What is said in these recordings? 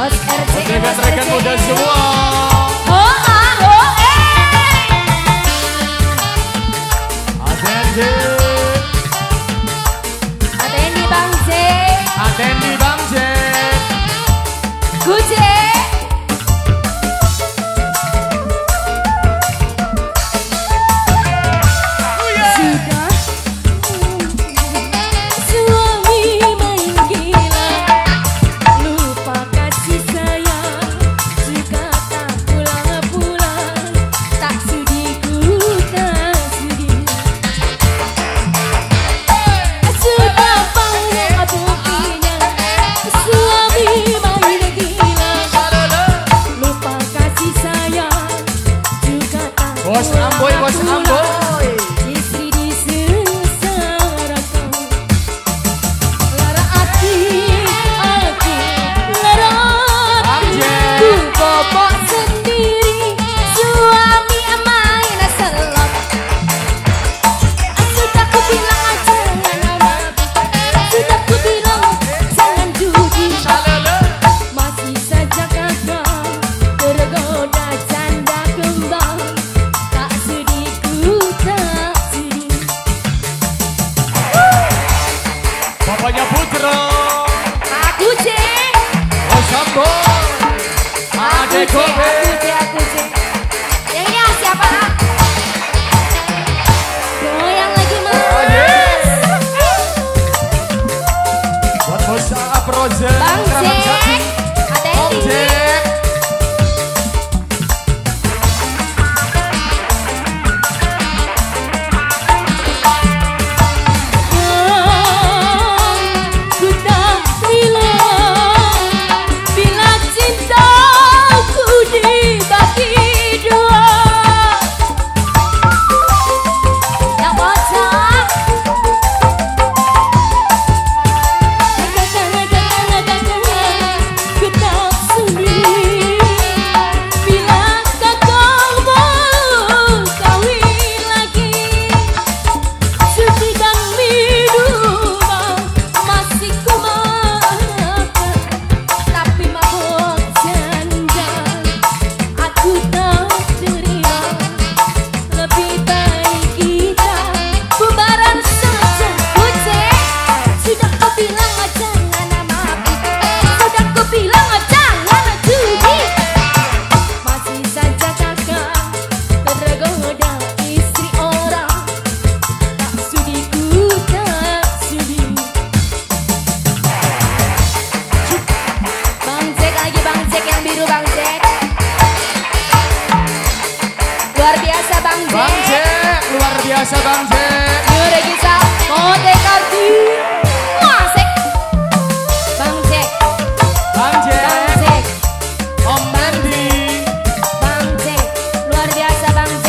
Bos RJ rekan-rekan muda semua. Atendi Bang J. Atendi Bang J. Guje. Bos Amboy, Bos Amboy. Istri disesarakan. Lara hati, lara hati. Ku bobok sendiri, suami main selot. Sudah ku bilang jangan mati, sudah ku bilang jangan judi. Masih saja kakak tergoda janda kembang. Bapaknya Putra, Aku C. Bos Amboy, Ade Kobe. Aku C. Yang ini siapa? Goyang lagi mas. Oh yes. Buat Bos Aproze, Bang C. Bang J. Bang J, luar biasa Bang J. Yaudah kita mau dekarti. Masik. Bang J. Bang J. Bang J. Om Bandi. Bang J. Luar biasa Bang J.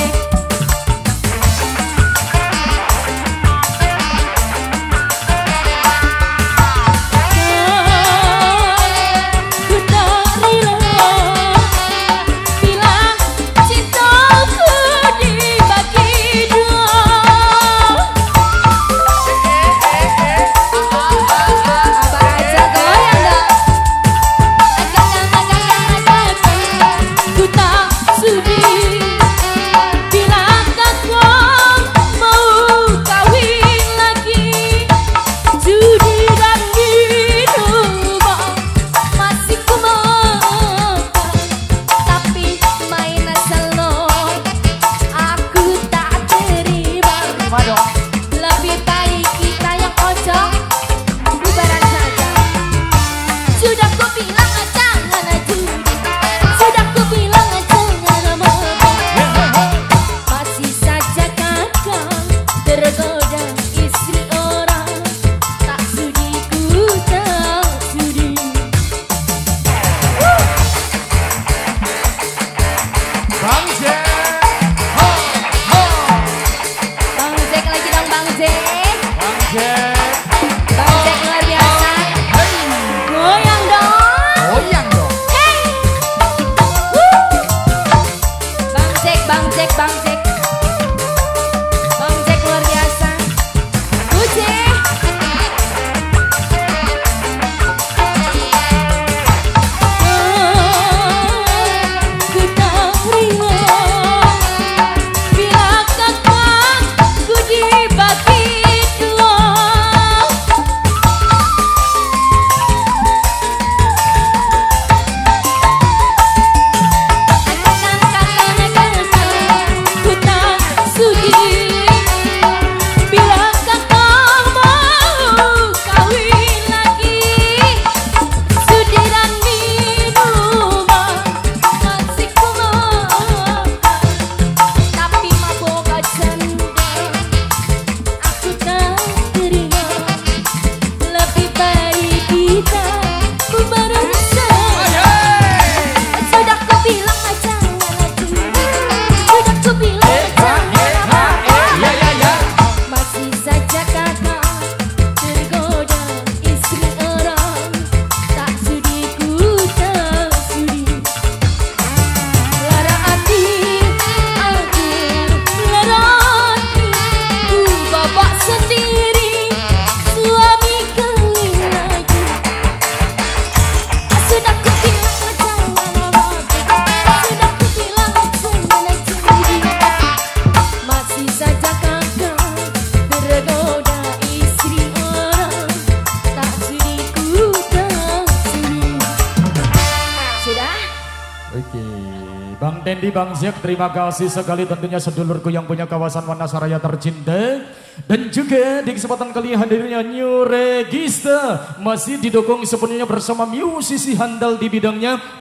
Dendi Bang Jack, terima kasih sekali tentunya sedulurku yang punya kawasan Wanasaraya tercinta. Dan juga di kesempatan kali hadirnya New Register masih didukung sepenuhnya bersama musisi handal di bidangnya.